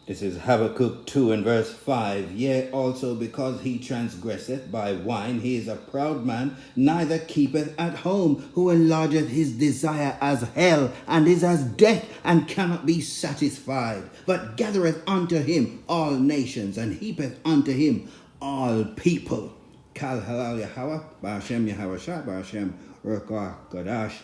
This is Habakkuk 2 and verse 5. Yea, also because he transgresseth by wine, he is a proud man, neither keepeth at home, who enlargeth his desire as hell, and is as death, and cannot be satisfied, but gathereth unto him all nations, and heapeth unto him all people. Kal halal Yahweh, Ba'ashem Yahweh Shai, Ba'ashem Rukah Gadash.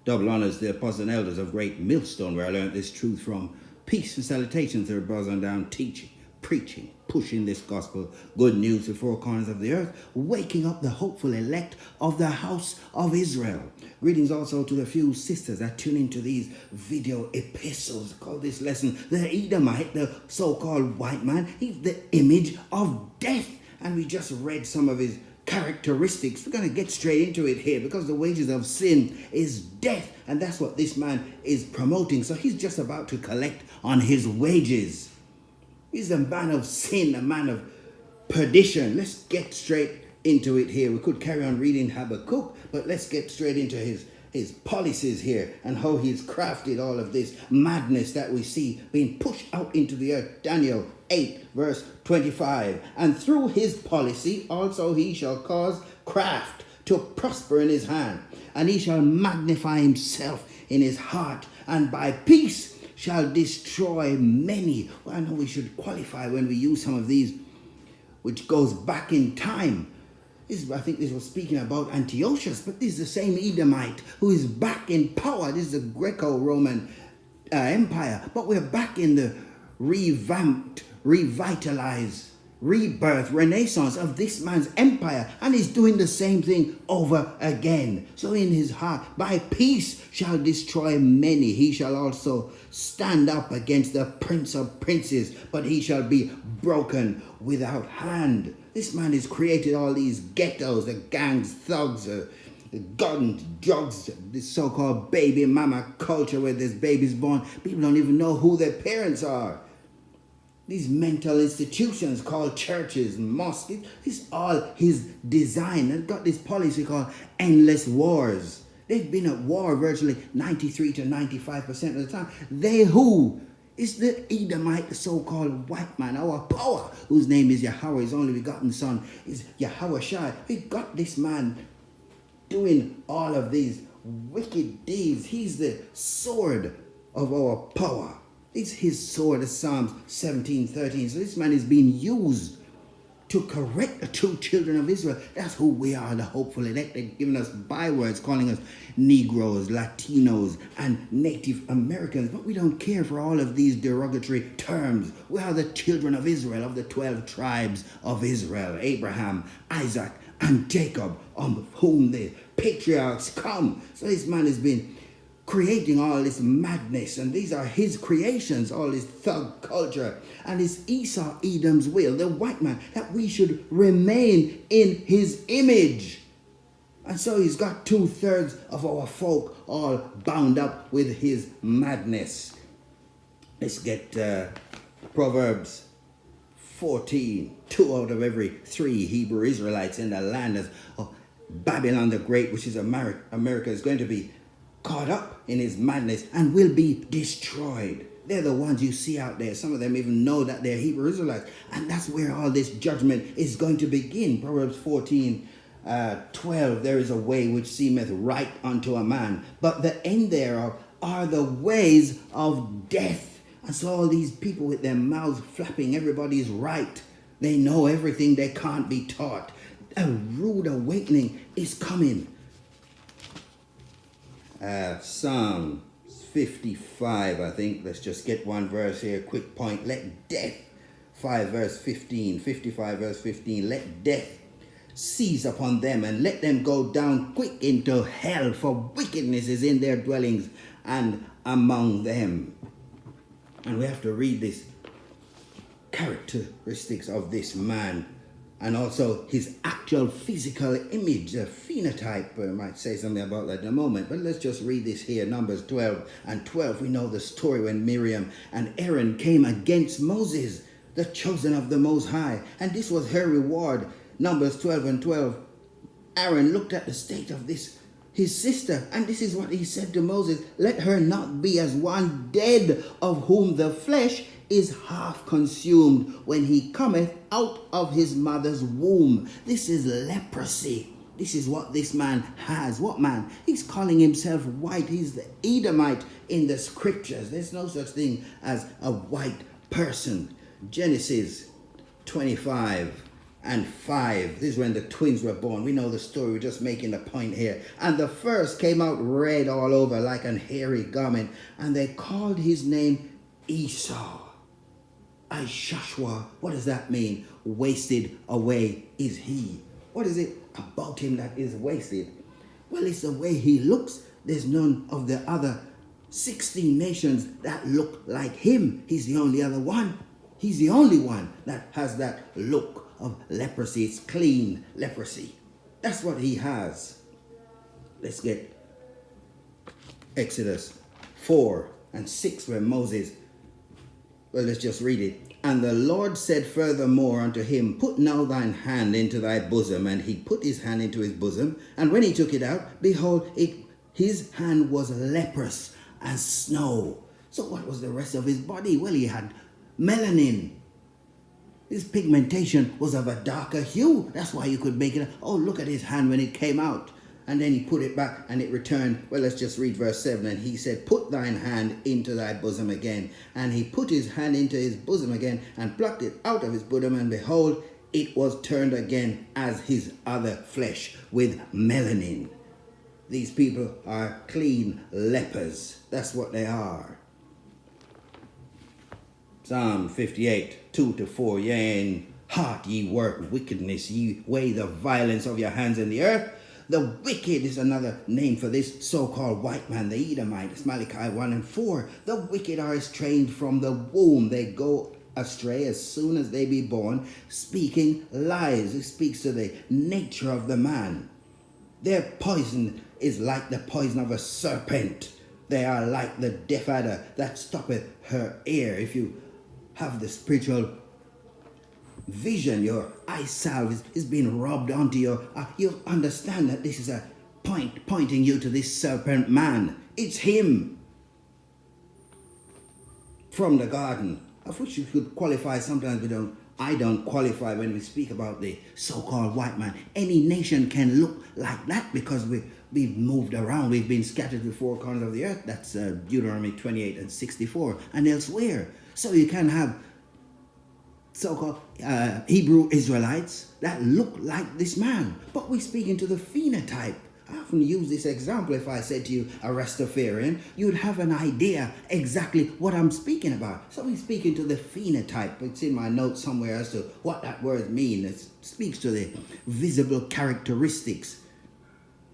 Double honors to the apostles and elders of Great Millstone, where I learned this truth from. Peace and salutations to the brothers on down, teaching, preaching, pushing this gospel, good news to four corners of the earth, waking up the hopeful elect of the house of Israel. Greetings also to the few sisters that tune into these video epistles. Call this lesson the Edomite, the so-called white man. He's the image of death. And we just read some of his characteristics. We're going to get straight into it here, because the wages of sin is death, and that's what this man is promoting. So he's just about to collect on his wages. He's a man of sin, a man of perdition. Let's get straight into it here. We could carry on reading Habakkuk, but let's get straight into his policies here and how he's crafted all of this madness that we see being pushed out into the earth. Daniel 8 verse 25. And through his policy also he shall cause craft to prosper in his hand, and he shall magnify himself in his heart, and by peace shall destroy many. Well, I know we should qualify when we use some of these, which goes back in time. I think this was speaking about Antiochus, but this is the same Edomite who is back in power. This is the Greco-Roman Empire, but we're back in the revamped, revitalized, rebirth, renaissance of this man's empire, and he's doing the same thing over again. So in his heart, by peace shall destroy many. He shall also stand up against the prince of princes, but he shall be broken without hand. This man has created all these ghettos, the gangs, thugs, guns, drugs, this so-called baby mama culture where there's babies born. People don't even know who their parents are. These mental institutions called churches and mosques, it's all his design. And got this policy called endless wars. They've been at war virtually 93 to 95% of the time. They who? It's the Edomite, the so-called white man, our power, whose name is Yahweh. His only begotten son is Yahweh Shai. We got this man doing all of these wicked deeds. He's the sword of our power. It's his sword, as Psalms 17:13. So this man is being used to correct the true children of Israel. That's who we are, the hopeful elect. They've given us bywords, calling us Negroes, Latinos, and Native Americans. But we don't care for all of these derogatory terms. We are the children of Israel, of the 12 tribes of Israel. Abraham, Isaac, and Jacob, on whom the patriarchs come. So this man has been creating all this madness, and these are his creations, all this thug culture, and it's Esau, Edom's will, the white man, that we should remain in his image. And so he's got 2/3 of our folk all bound up with his madness. Let's get Proverbs 14. 2 out of every 3 Hebrew Israelites in the land of Babylon the Great, which is America, is going to be caught up in his madness and will be destroyed. They're the ones you see out there. Some of them even know that they're Hebrew Israelites. And that's where all this judgment is going to begin. Proverbs 14:12. There is a way which seemeth right unto a man, but the end thereof are the ways of death. And so all these people with their mouths flapping, everybody's right. They know everything, they can't be taught. A rude awakening is coming. Psalm 55, I think. Let's just get one verse here. Quick point. Let death, 5 verse 15, 55 verse 15. Let death seize upon them, and let them go down quick into hell, for wickedness is in their dwellings and among them. And we have to read this characteristics of this man, and also his actual physical image, the phenotype. I might say something about that in a moment, but let's just read this here. Numbers 12:12. We know the story when Miriam and Aaron came against Moses, the chosen of the Most High, and this was her reward. Numbers 12:12. Aaron looked at the state of his sister, and this is what he said to Moses: let her not be as one dead, of whom the flesh is half consumed when he cometh out of his mother's womb. This is leprosy. This is what this man has. What man? He's calling himself white. He's the Edomite in the scriptures. There's no such thing as a white person. Genesis 25:5. This is when the twins were born. We know the story. We're just making the point here. And the first came out red all over like an hairy garment. And they called his name Esau. Ishashua. What does that mean? Wasted away is he. What is it about him that is wasted? Well, it's the way he looks. There's none of the other 16 nations that look like him. He's the only other one. He's the only one that has that look of leprosy. It's clean leprosy. That's what he has. Let's get Exodus 4:6 where Moses, well, let's just read it. And the Lord said furthermore unto him, put now thine hand into thy bosom. And he put his hand into his bosom. And when he took it out, behold, his hand was leprous as snow. So what was the rest of his body? Well, he had melanin. His pigmentation was of a darker hue. That's why you could make it. Oh, look at his hand when it came out. And then he put it back and it returned. Well, let's just read verse 7. And he said, put thine hand into thy bosom again. And he put his hand into his bosom again and plucked it out of his bosom. And behold, it was turned again as his other flesh with melanin. These people are clean lepers. That's what they are. Psalm 58:2-4. Yea, in heart ye work wickedness. Ye weigh the violence of your hands in the earth. The wicked is another name for this so-called white man, the Edomite. It's Malachi 1:4. The wicked are estranged from the womb. They go astray as soon as they be born, speaking lies. It speaks to the nature of the man. Their poison is like the poison of a serpent. They are like the deaf adder that stoppeth her ear. If you have the spiritual vision, your eye salve is being rubbed onto your you'll understand that this is a pointing you to this serpent man. It's him from the garden, of which you could qualify. Sometimes I don't qualify when we speak about the so-called white man. Any nation can look like that because we've moved around. We've been scattered to the four corners of the earth. That's Deuteronomy 28:64 and elsewhere. So you can have so-called Hebrew Israelites that look like this man. But we're speaking to the phenotype. I often use this example. If I said to you a Rastafarian, you'd have an idea exactly what I'm speaking about. So we're speaking to the phenotype. It's in my notes somewhere as to what that word means. It speaks to the visible characteristics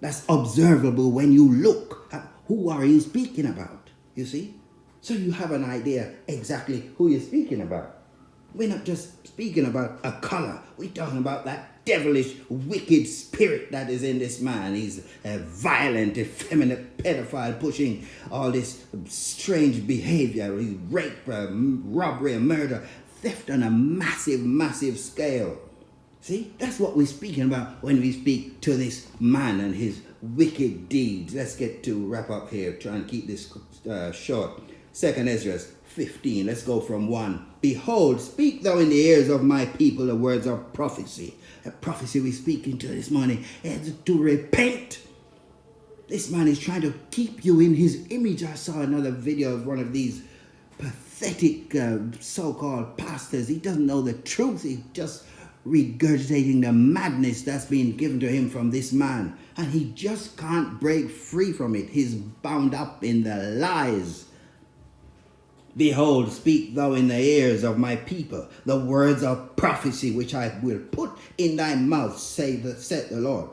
that's observable when you look at who are you speaking about, you see? So you have an idea exactly who you're speaking about. We're not just speaking about a color. We're talking about that devilish, wicked spirit that is in this man. He's a violent, effeminate pedophile pushing all this strange behavior. He's rape, robbery, murder, theft on a massive, massive scale. See, that's what we're speaking about when we speak to this man and his wicked deeds. Let's get to wrap up here. Try and keep this short. 2nd Ezra 15. Let's go from 1. Behold, speak thou in the ears of my people the words of prophecy. A prophecy we're speaking to this morning is to repent. This man is trying to keep you in his image. I saw another video of one of these pathetic so-called pastors. He doesn't know the truth. He's just regurgitating the madness that's been given to him from this man. And he just can't break free from it. He's bound up in the lies. Behold, speak thou in the ears of my people the words of prophecy which I will put in thy mouth, saith the Lord,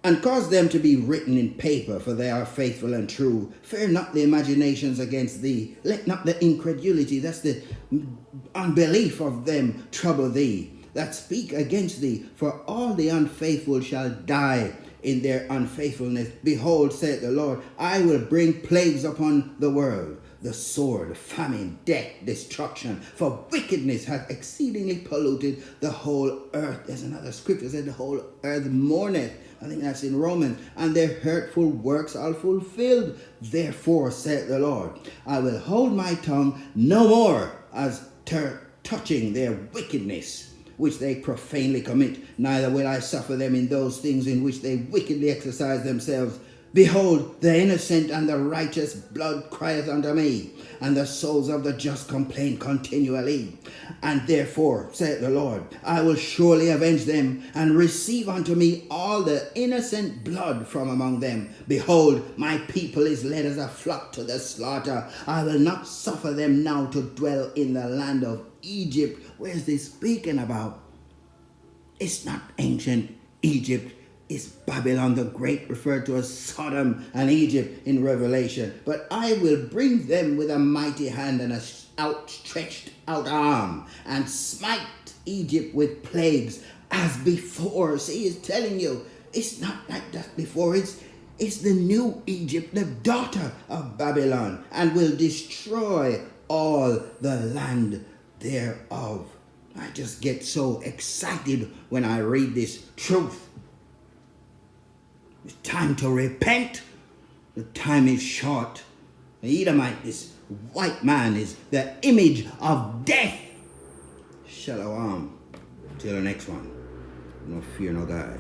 and cause them to be written in paper, for they are faithful and true. Fear not the imaginations against thee. Let not the incredulity, that's the unbelief of them, trouble thee that speak against thee. For all the unfaithful shall die in their unfaithfulness. Behold, saith the Lord, I will bring plagues upon the world, the sword, famine, death, destruction. For wickedness hath exceedingly polluted the whole earth. There's another scripture that said the whole earth mourneth. I think that's in Romans. And their hurtful works are fulfilled. Therefore, saith the Lord, I will hold my tongue no more. as touching their wickedness, which they profanely commit. Neither will I suffer them in those things in which they wickedly exercise themselves. Behold, the innocent and the righteous blood crieth unto me, and the souls of the just complain continually. And therefore, saith the Lord, I will surely avenge them, and receive unto me all the innocent blood from among them. Behold, my people is led as a flock to the slaughter. I will not suffer them now to dwell in the land of Egypt. Where's this speaking about? It's not ancient Egypt. It's Babylon the Great, referred to as Sodom and Egypt in Revelation. But I will bring them with a mighty hand and an outstretched out arm, and smite Egypt with plagues as before. See, he's telling you, it's not like that before. It's the new Egypt, the daughter of Babylon, and will destroy all the land thereof. I just get so excited when I read this truth. It's time to repent. The time is short. The Edomite, this white man, is the image of death. Shalom. Till the next one. No fear, no God.